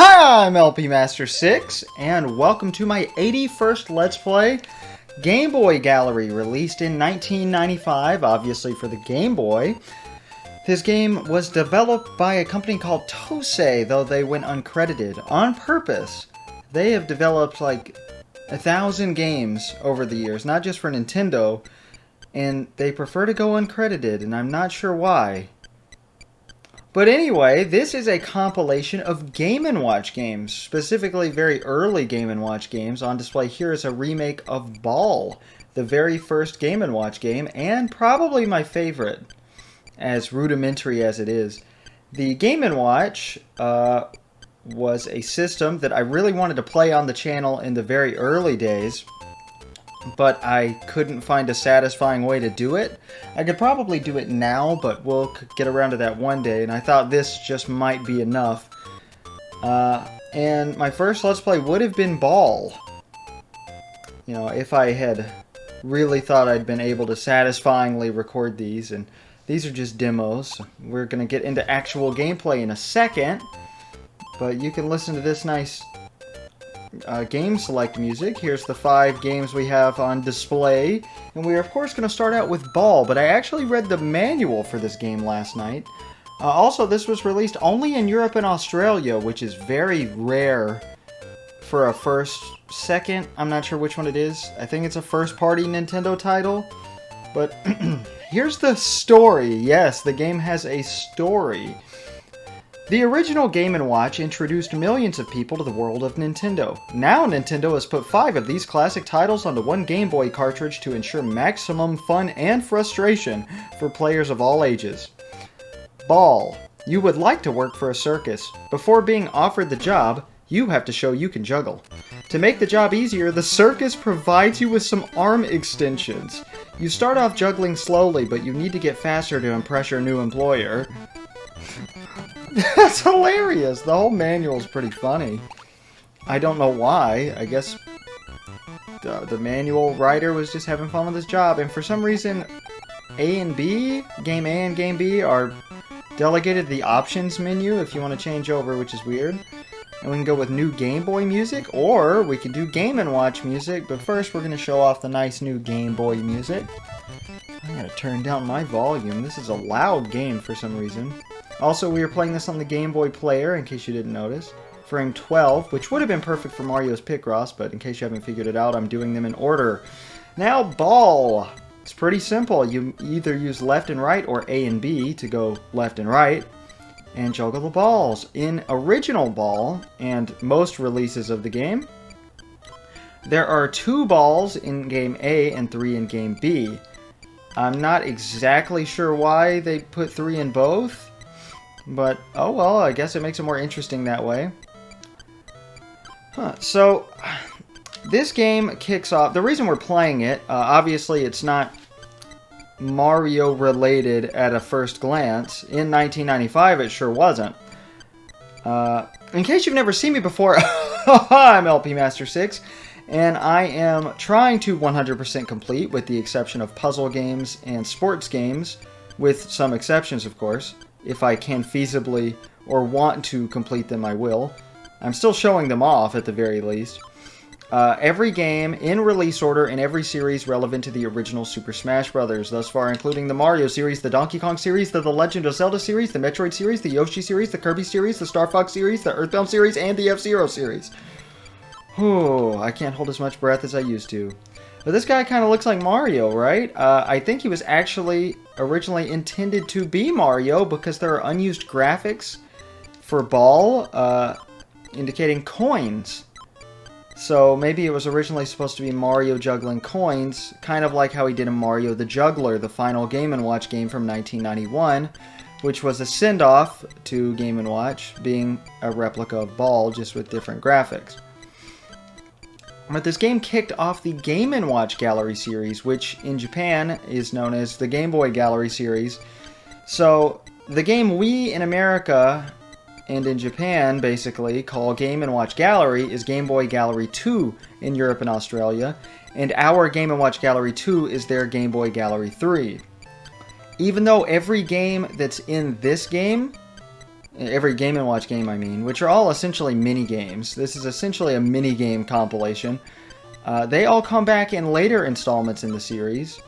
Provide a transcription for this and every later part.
Hi, I'm LP Master 6, and welcome to my 81st Let's Play Game Boy Gallery, released in 1995, obviously for the Game Boy. This game was developed by a company called Tosei, though they went uncredited, on purpose. They have developed like 1,000 games over the years, not just for Nintendo, and they prefer to go uncredited, and I'm not sure why. But anyway, this is a compilation of Game & Watch games, specifically very early Game & Watch games. On display here is a remake of Ball, the very first Game & Watch game, and probably my favorite, as rudimentary as it is. The Game & Watch was a system that I really wanted to play on the channel in the very early days, but I couldn't find a satisfying way to do it. I could probably do it now, but we'll get around to that one day, and I thought this just might be enough. And my first Let's Play would have been Ball. You know, if I had really thought I'd been able to satisfyingly record these, and these are just demos. We're going to get into actual gameplay in a second, but you can listen to this nice game select music. Here's the 5 games we have on display, and we're of course going to start out with Ball, but I actually read the manual for this game last night. Also, this was released only in Europe and Australia, which is very rare for a second, I'm not sure which one it is. I think it's a first-party Nintendo title, but here's the story. Yes, the game has a story. The original Game & Watch introduced millions of people to the world of Nintendo. Now Nintendo has put 5 of these classic titles onto one Game Boy cartridge to ensure maximum fun and frustration for players of all ages. Ball. You would like to work for a circus. Before being offered the job, you have to show you can juggle. To make the job easier, the circus provides you with some arm extensions. You start off juggling slowly, but you need to get faster to impress your new employer. That's hilarious. The whole manual is pretty funny. I don't know why. I guess the manual writer was just having fun with his job, and for some reason A and B, Game A and Game B, are delegated to the options menu if you want to change over, which is weird. And we can go with new Game Boy music, or we can do Game & Watch music, but first we're going to show off the nice new Game Boy music. I'm going to turn down my volume. This is a loud game for some reason. Also, we are playing this on the Game Boy Player, in case you didn't notice. Frame 12, which would have been perfect for Mario's Picross, but in case you haven't figured it out, I'm doing them in order. Now, Ball. It's pretty simple. You either use left and right, or A and B to go left and right, and juggle the balls. In original Ball, and most releases of the game, there are 2 balls in Game A and 3 in Game B. I'm not exactly sure why they put 3 in both, but, oh well, I guess it makes it more interesting that way. So, this game kicks off. The reason we're playing it, obviously it's not Mario related at a first glance. In 1995, it sure wasn't. In case you've never seen me before, I'm LP Master 6, and I am trying to 100% complete, with the exception of puzzle games and sports games, with some exceptions, of course. If I can feasibly or want to complete them, I will. I'm still showing them off at the very least. Every game in release order in every series relevant to the original Super Smash Bros. Thus far, including the Mario series, the Donkey Kong series, the Legend of Zelda series, the Metroid series, the Yoshi series, the Kirby series, the Star Fox series, the Earthbound series, and the F-Zero series. Whew, I can't hold as much breath as I used to. But this guy kind of looks like Mario, right? I think he was actually originally intended to be Mario because there are unused graphics for Ball, indicating coins. So maybe it was originally supposed to be Mario juggling coins, kind of like how he did in Mario the Juggler, the final Game & Watch game from 1991, which was a send-off to Game & Watch, being a replica of Ball, just with different graphics. But this game kicked off the Game & Watch Gallery series, which in Japan is known as the Game Boy Gallery series. So the game we in America and in Japan basically call Game & Watch Gallery is Game Boy Gallery 2 in Europe and Australia, and our Game & Watch Gallery 2 is their Game Boy Gallery 3. Even though every game that's in this game every Game & Watch game, I mean, which are all essentially mini games. This is essentially a mini game compilation. They all come back in later installments in the series.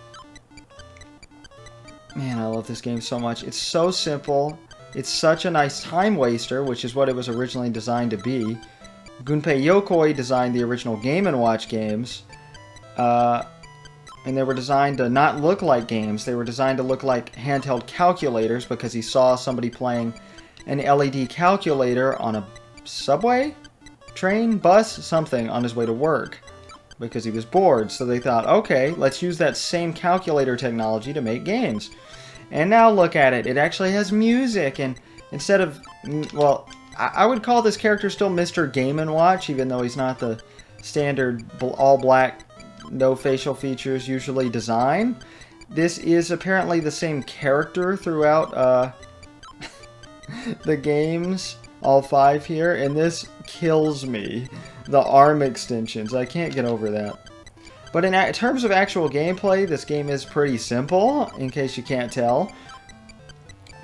Man, I love this game so much. It's so simple. It's such a nice time waster, which is what it was originally designed to be. Gunpei Yokoi designed the original Game & Watch games. And they were designed to not look like games. They were designed to look like handheld calculators because he saw somebody playing an LED calculator on a subway, train, bus, something on his way to work because he was bored. So they thought, okay, let's use that same calculator technology to make games. And now look at it. It actually has music, and instead of, well, I would call this character still Mr. Game & Watch, even though he's not the standard all-black, no facial features usually design. This is apparently the same character throughout the games, all 5 here, and this kills me. The arm extensions, I can't get over that. But in terms of actual gameplay, this game is pretty simple, in case you can't tell.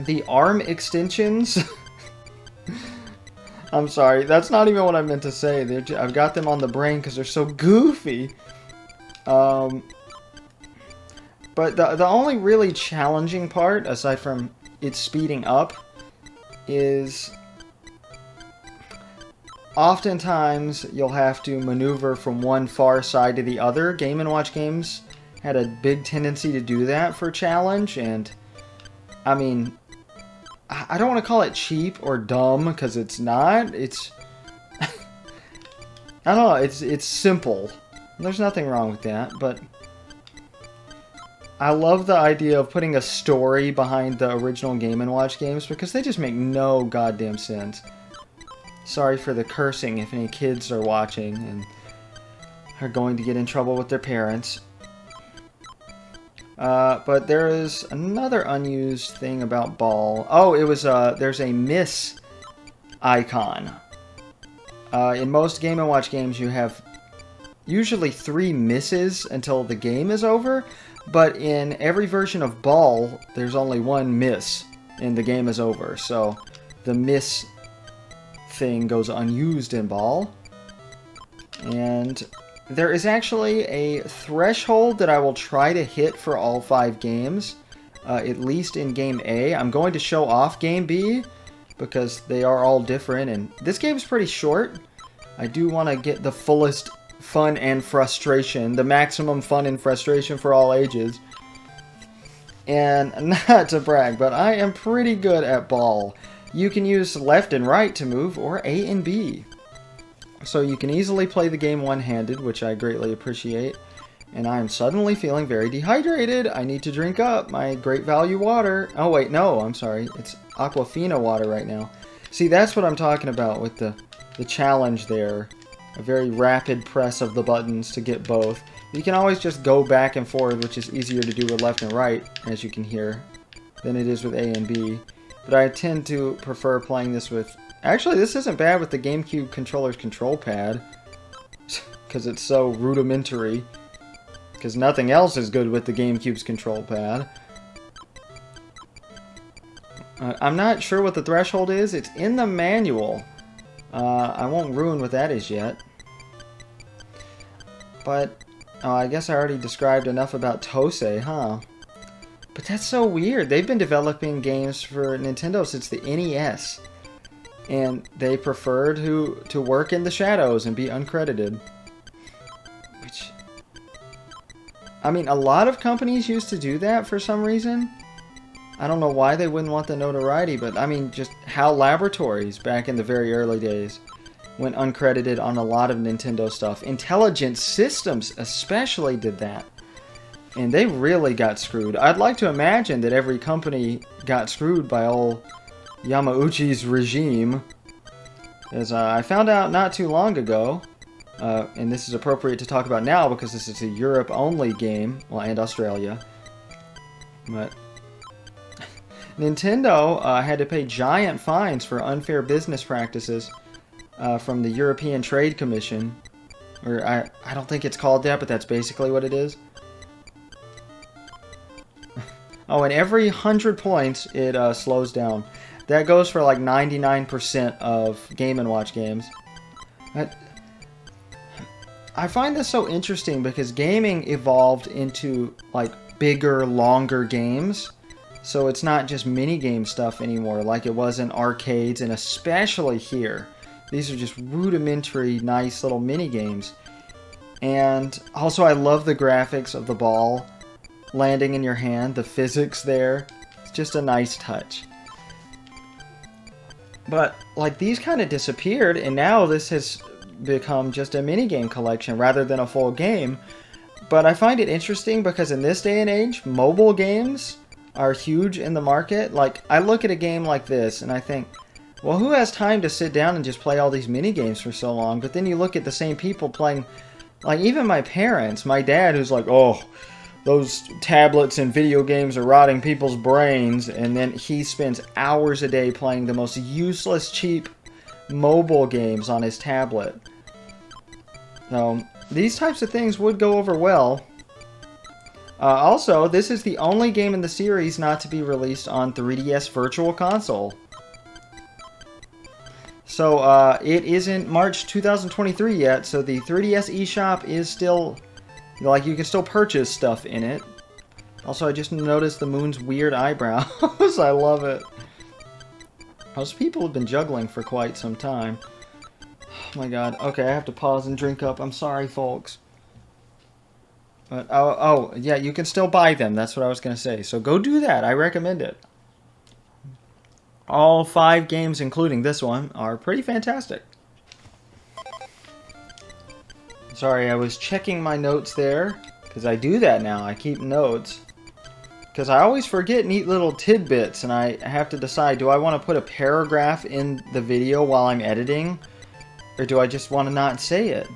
The arm extensions... I'm sorry, that's not even what I meant to say. I've got them on the brain because they're so goofy. But the only really challenging part, aside from it speeding up, is oftentimes you'll have to maneuver from one far side to the other. Game & Watch games had a big tendency to do that for challenge, and I mean, I don't want to call it cheap or dumb because it's not. It's I don't know. It's simple. There's nothing wrong with that, but I love the idea of putting a story behind the original Game & Watch games because they just make no goddamn sense. Sorry for the cursing if any kids are watching and are going to get in trouble with their parents. But there is another unused thing about Ball. Oh, it was, there's a miss icon. In most Game & Watch games you have usually 3 misses until the game is over, but in every version of Ball, there's only 1 miss and the game is over. So the miss thing goes unused in Ball. And there is actually a threshold that I will try to hit for all 5 games, at least in Game A. I'm going to show off Game B because they are all different, and this game is pretty short. I do want to get the fullest fun and frustration, the maximum fun and frustration for all ages. And not to brag, but I am pretty good at Ball. You can use left and right to move, or A and B. So you can easily play the game one-handed, which I greatly appreciate. And I am suddenly feeling very dehydrated. I need to drink up my Great Value water. Oh wait, no, I'm sorry. It's Aquafina water right now. See, that's what I'm talking about with the challenge there. A very rapid press of the buttons to get both. You can always just go back and forth, which is easier to do with left and right, as you can hear, than it is with A and B. But I tend to prefer playing this with... Actually, this isn't bad with the GameCube controller's control pad, because it's so rudimentary. Because nothing else is good with the GameCube's control pad. I'm not sure what the threshold is. It's in the manual. I won't ruin what that is yet. But I guess I already described enough about Tosei, huh? But that's so weird. They've been developing games for Nintendo since the NES. And they prefer to work in the shadows and be uncredited. Which... I mean, a lot of companies used to do that for some reason. I don't know why they wouldn't want the notoriety, but I mean, just HAL Laboratories back in the very early days went uncredited on a lot of Nintendo stuff. Intelligent Systems especially did that. And they really got screwed. I'd like to imagine that every company got screwed by old Yamauchi's regime. As I found out not too long ago, and this is appropriate to talk about now because this is a Europe-only game, well, and Australia. But Nintendo had to pay giant fines for unfair business practices from the European Trade Commission. Or I don't think it's called that, but that's basically what it is. Oh, and every 100 points, it slows down. That goes for like 99% of Game & Watch games. I find this so interesting because gaming evolved into like bigger, longer games. So it's not just minigame stuff anymore like it was in arcades, and especially here. These are just rudimentary, nice little minigames. And also I love the graphics of the ball landing in your hand, the physics there. It's just a nice touch. But like these kind of disappeared, and now this has become just a minigame collection rather than a full game. But I find it interesting because in this day and age, mobile games are huge in the market. Like, I look at a game like this and I think, well, who has time to sit down and just play all these minigames for so long? But then you look at the same people playing, like even my parents, my dad who's like, oh, those tablets and video games are rotting people's brains, and then he spends hours a day playing the most useless, cheap mobile games on his tablet. So these types of things would go over well. Also, this is the only game in the series not to be released on 3DS Virtual Console. So it isn't March 2023 yet, so the 3DS eShop is still, like, you can still purchase stuff in it. Also, I just noticed the moon's weird eyebrows. I love it. Most people have been juggling for quite some time. Oh my god. Okay, I have to pause and drink up. I'm sorry, folks. But, oh, yeah, you can still buy them. That's what I was going to say. So go do that. I recommend it. All 5 games, including this one, are pretty fantastic. Sorry, I was checking my notes there, because I do that now. I keep notes. Because I always forget neat little tidbits, and I have to decide, do I want to put a paragraph in the video while I'm editing? Or do I just want to not say it?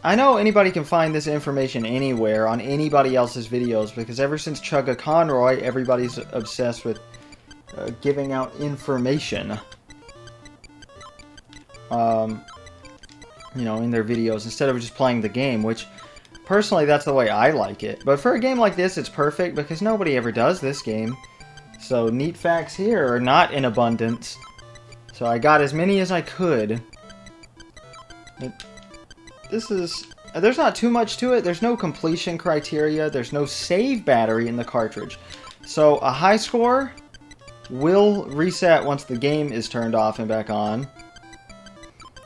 I know anybody can find this information anywhere on anybody else's videos, because ever since Chugga Conroy, everybody's obsessed with giving out information. You know, in their videos, instead of just playing the game, which, personally, that's the way I like it. But for a game like this, it's perfect, because nobody ever does this game. So, neat facts here are not in abundance. So I got as many as I could. This is... There's not too much to it. There's no completion criteria. There's no save battery in the cartridge. So a high score will reset once the game is turned off and back on.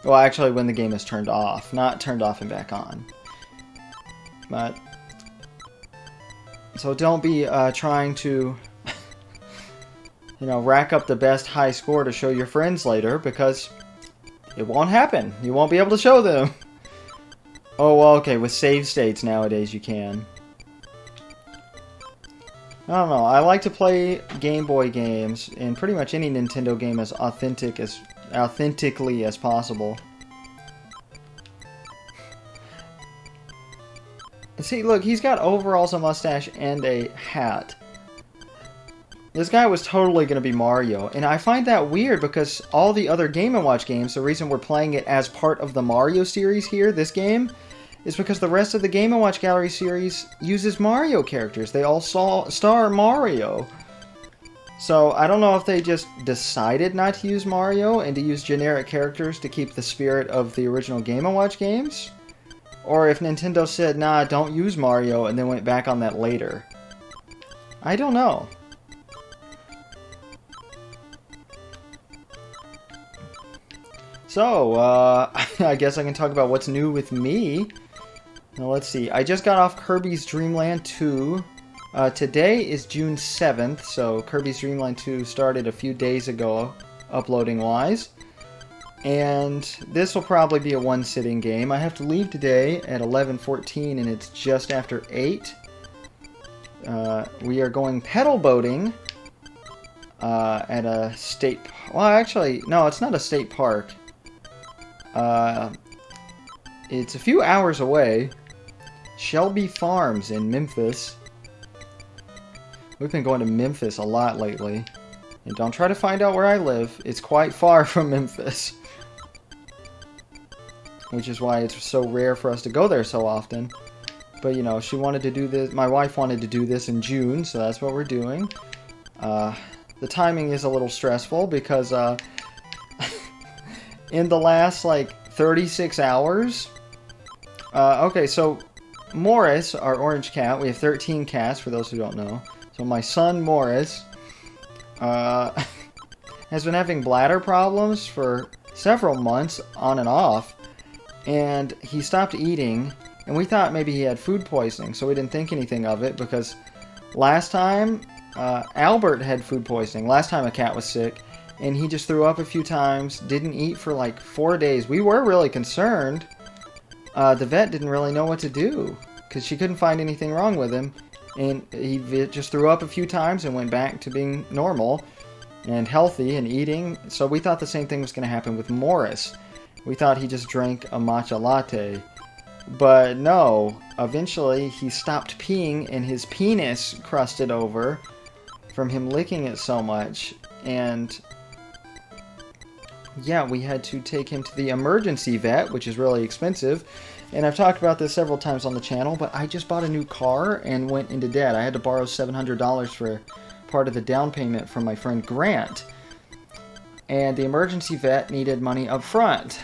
Well, actually, when the game is turned off. Not turned off and back on. But... So don't be trying to... you know, rack up the best high score to show your friends later, because it won't happen. You won't be able to show them. Oh, well, okay, with save states nowadays you can. I don't know, I like to play Game Boy games, and pretty much any Nintendo game as authentically as possible. See, look, he's got overalls, a mustache, and a hat. This guy was totally going to be Mario, and I find that weird because all the other Game & Watch games, the reason we're playing it as part of the Mario series here, this game, is because the rest of the Game & Watch Gallery series uses Mario characters. They all star Mario. So I don't know if they just decided not to use Mario and to use generic characters to keep the spirit of the original Game & Watch games, or if Nintendo said, nah, don't use Mario, and then went back on that later. I don't know. So, I guess I can talk about what's new with me. Now, let's see. I just got off Kirby's Dream Land 2. Today is June 7th, so Kirby's Dream Land 2 started a few days ago, uploading-wise. And this will probably be a one-sitting game. I have to leave today at 11:14, and it's just after 8. We are going pedal boating at a state... Well, actually, no, it's not a state park. It's a few hours away. Shelby Farms in Memphis. We've been going to Memphis a lot lately. And don't try to find out where I live. It's quite far from Memphis. Which is why it's so rare for us to go there so often. But, you know, she wanted to do this. My wife wanted to do this in June, so that's what we're doing. the timing is a little stressful because in the last like 36 hours. Okay, so Morris, our orange cat, we have 13 cats for those who don't know. So my son Morris has been having bladder problems for several months on and off, and he stopped eating, and we thought maybe he had food poisoning, so we didn't think anything of it because last time Albert had food poisoning. Last time a cat was sick, and he just threw up a few times, didn't eat for like 4 days. We were really concerned. The vet didn't really know what to do because she couldn't find anything wrong with him, and he just threw up a few times and went back to being normal and healthy and eating. So we thought the same thing was going to happen with Morris. We thought he just drank a matcha latte. But no, eventually he stopped peeing and his penis crusted over from him licking it so much. And yeah, we had to take him to the emergency vet, which is really expensive. And I've talked about this several times on the channel, but I just bought a new car and went into debt. I had to borrow $700 for part of the down payment from my friend Grant. And the emergency vet needed money up front.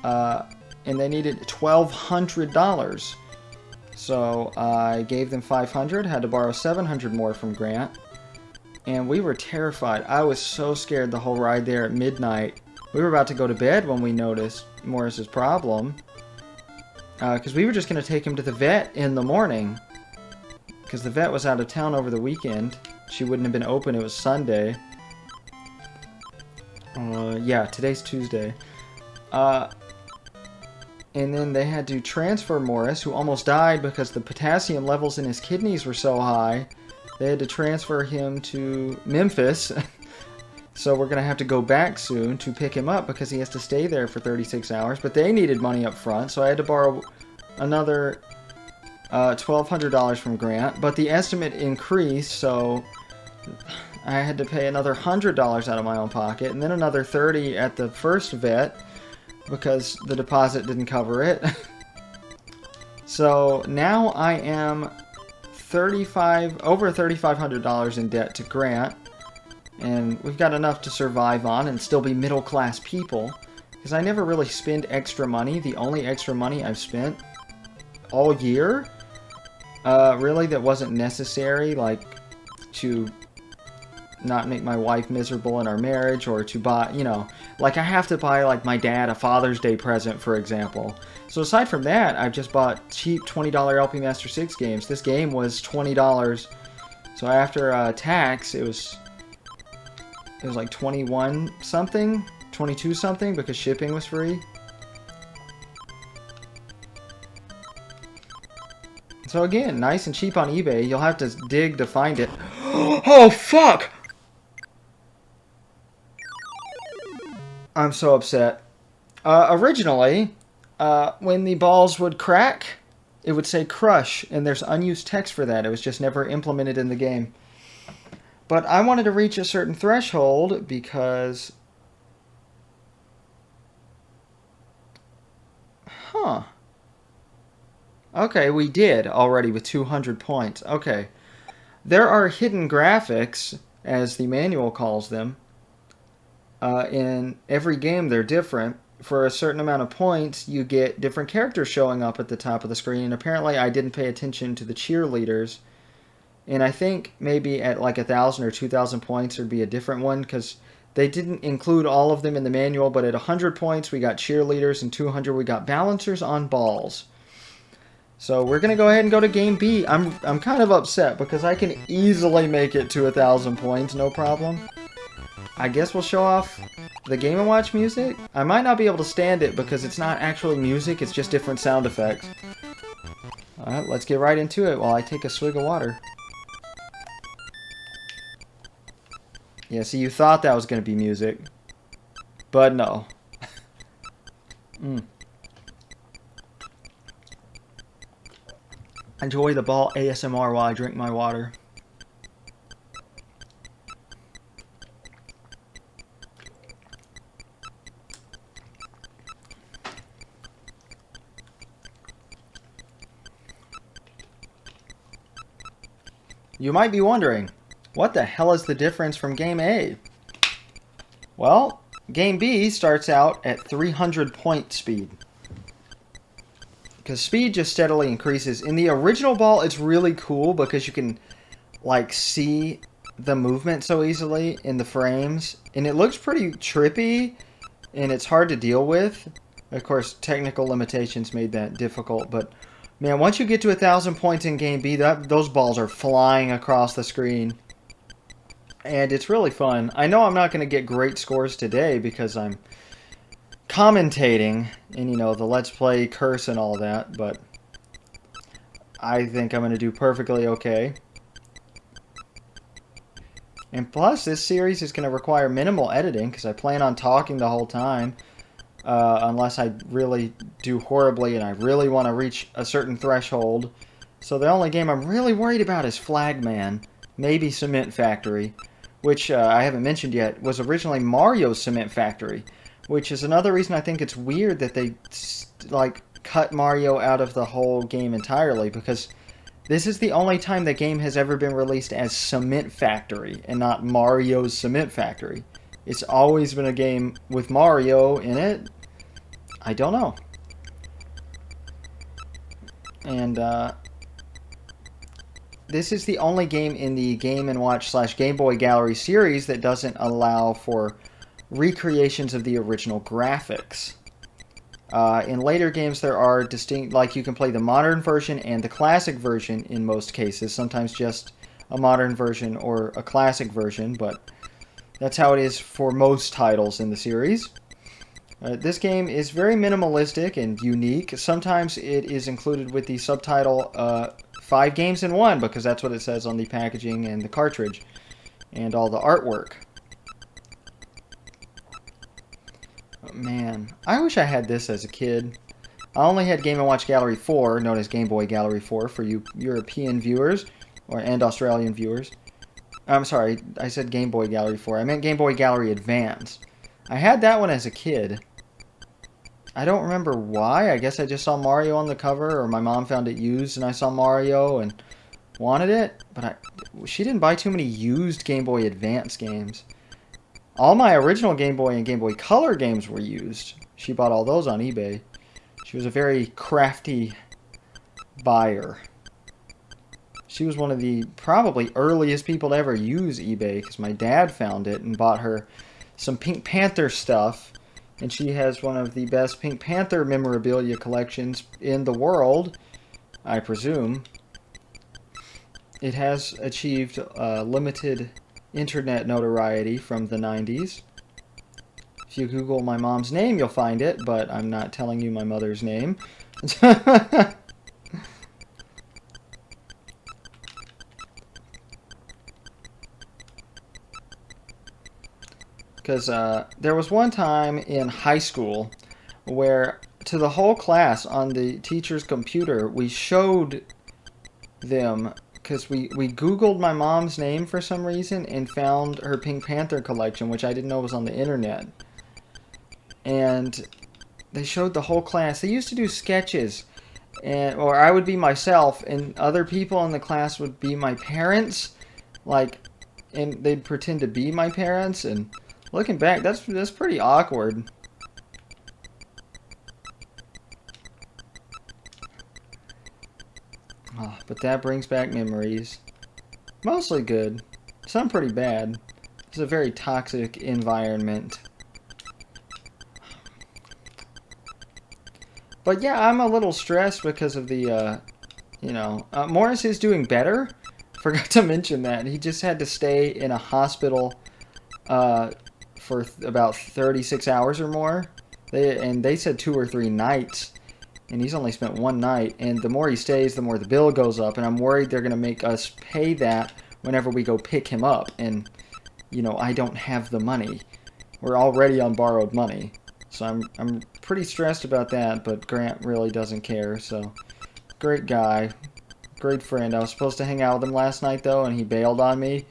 And they needed $1,200. So I gave them $500, had to borrow $700 more from Grant. And we were terrified. I was so scared the whole ride there at midnight. We were about to go to bed when we noticed Morris's problem. Because we were just going to take him to the vet in the morning. Because the vet was out of town over the weekend. She wouldn't have been open. It was Sunday. Yeah, today's Tuesday. And then they had to transfer Morris, who almost died because the potassium levels in his kidneys were so high. They had to transfer him to Memphis. So we're going to have to go back soon to pick him up because he has to stay there for 36 hours. But they needed money up front, so I had to borrow another $1,200 from Grant. But the estimate increased, so I had to pay another $100 out of my own pocket, and then another $30 at the first vet because the deposit didn't cover it. So now I am over $3,500 in debt to Grant, and we've got enough to survive on and still be middle-class people, because I never really spend extra money. The only extra money I've spent all year, really, that wasn't necessary, like to not make my wife miserable in our marriage, or to buy, you know, like I have to buy like my dad a Father's Day present, for example. So aside from that, I've just bought cheap $20 LP Master 6 games. This game was $20. So after tax, it was like 21 something, 22 something, because shipping was free. So again, nice and cheap on eBay. You'll have to dig to find it. Oh, fuck! I'm so upset. Originally, when the balls would crack, it would say crush, and there's unused text for that. It was just never implemented in the game. But I wanted to reach a certain threshold because... Huh. Okay, we did already with 200 points. Okay. There are hidden graphics, as the manual calls them. In every game, they're different. For a certain amount of points, you get different characters showing up at the top of the screen. And apparently, I didn't pay attention to the cheerleaders. And I think maybe at like 1,000 or 2,000 points, there'd be a different one, because they didn't include all of them in the manual. But at 100 points, we got cheerleaders, and 200, we got balancers on balls. So we're going to go ahead and go to Game B. I'm kind of upset because I can easily make it to 1,000 points, no problem. I guess we'll show off the Game & Watch music. I might not be able to stand it because it's not actually music, it's just different sound effects. Alright, let's get right into it while I take a swig of water. Yeah, see, you thought that was going to be music. But no. Enjoy the ball ASMR while I drink my water. You might be wondering, What the hell is the difference from game A? Well, game B starts out at 300 point speed. Because speed just steadily increases. In the original ball, it's really cool because you can like see the movement so easily in the frames. And it looks pretty trippy and it's hard to deal with. Of course, technical limitations made that difficult, but man, once you get to 1,000 points in game B, those balls are flying across the screen. And it's really fun. I know I'm not going to get great scores today because I'm commentating and, you know, the Let's Play curse and all that, but I think I'm going to do perfectly okay. And plus, this series is going to require minimal editing because I plan on talking the whole time. Unless I really do horribly and I really want to reach a certain threshold. So the only game I'm really worried about is Flagman, maybe Cement Factory, which I haven't mentioned yet, was originally Mario's Cement Factory, which is another reason I think it's weird that they like cut Mario out of the whole game entirely, because this is the only time the game has ever been released as Cement Factory and not Mario's Cement Factory. It's always been a game with Mario in it. I don't know. And this is the only game in the Game & Watch / Game Boy Gallery series that doesn't allow for recreations of the original graphics. In later games there are distinct, like you can play the modern version and the classic version in most cases, sometimes just a modern version or a classic version, but that's how it is for most titles in the series. This game is very minimalistic and unique. Sometimes it is included with the subtitle 5 games in 1, because that's what it says on the packaging and the cartridge and all the artwork. Oh, man, I wish I had this as a kid. I only had Game & Watch Gallery 4, known as Game Boy Gallery 4 for you European viewers and Australian viewers. I'm sorry, I said Game Boy Gallery 4. I meant Game Boy Gallery Advance. I had that one as a kid. I don't remember why. I guess I just saw Mario on the cover, or my mom found it used and I saw Mario and wanted it. But she didn't buy too many used Game Boy Advance games. All my original Game Boy and Game Boy Color games were used. She bought all those on eBay. She was a very crafty buyer. She was one of the probably earliest people to ever use eBay, because my dad found it and bought her some Pink Panther stuff, and she has one of the best Pink Panther memorabilia collections in the world, I presume. It has achieved limited internet notoriety from the 90s. If you Google my mom's name, you'll find it, but I'm not telling you my mother's name. Because there was one time in high school where to the whole class on the teacher's computer we showed them, because we Googled my mom's name for some reason and found her Pink Panther collection, which I didn't know was on the internet. And they showed the whole class. They used to do sketches, or I would be myself and other people in the class would be my parents, and they'd pretend to be my parents. And looking back, that's pretty awkward. Oh, but that brings back memories. Mostly good. Some pretty bad. It's a very toxic environment. But yeah, I'm a little stressed because of the, Morris is doing better. Forgot to mention that. He just had to stay in a hospital for about 36 hours or more. They said 2 or 3 nights. And he's only spent 1 night. And the more he stays, the more the bill goes up. And I'm worried they're going to make us pay that whenever we go pick him up. And, I don't have the money. We're already on borrowed money. So I'm pretty stressed about that, but Grant really doesn't care. So, great guy. Great friend. I was supposed to hang out with him last night, though, and he bailed on me.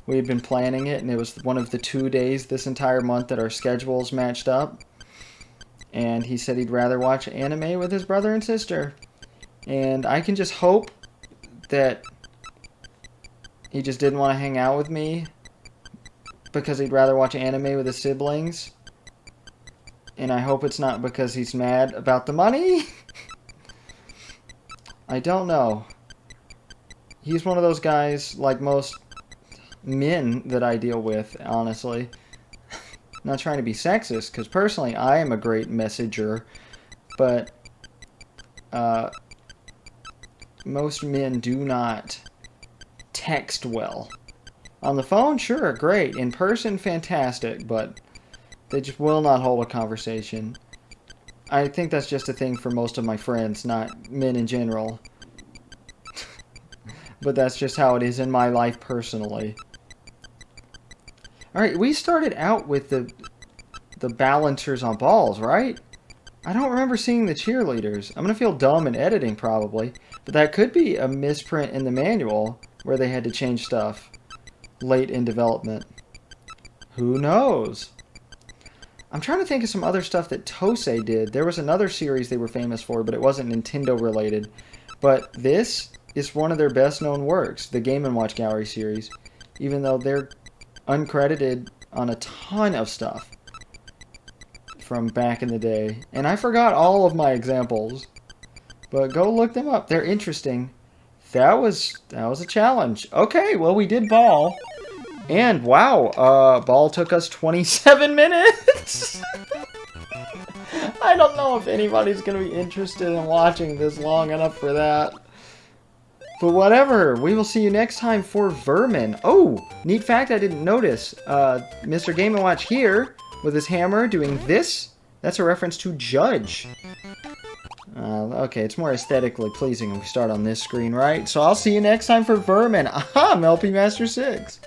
We had been planning it, and it was one of the 2 days this entire month that our schedules matched up. And he said he'd rather watch anime with his brother and sister. And I can just hope that, He just didn't want to hang out with me because he'd rather watch anime with his siblings. And I hope it's not because he's mad about the money. I don't know. He's one of those guys, like most men that I deal with, honestly. Not trying to be sexist, because personally I am a great messenger, but most men do not text well. On the phone, sure, great. In person, fantastic, but they just will not hold a conversation. I think that's just a thing for most of my friends, not men in general. But that's just how it is in my life personally. Alright, we started out with the balancers on balls, right? I don't remember seeing the cheerleaders. I'm going to feel dumb in editing, probably. But that could be a misprint in the manual, where they had to change stuff late in development. Who knows? I'm trying to think of some other stuff that Tosei did. There was another series they were famous for, but it wasn't Nintendo related. But this is one of their best known works, the Game & Watch Gallery series, even though they're uncredited on a ton of stuff from back in the day. And I forgot all of my examples, but go look them up. They're interesting. That was a challenge. Okay, well, we did ball. And wow, ball took us 27 minutes. I don't know if anybody's going to be interested in watching this long enough for that. But whatever, we will see you next time for Vermin. Oh, neat fact I didn't notice. Mr. Game & Watch here, with his hammer, doing this. That's a reference to Judge. Okay, it's more aesthetically pleasing if we start on this screen, right? So I'll see you next time for Vermin. Aha, I'm LP Master 6.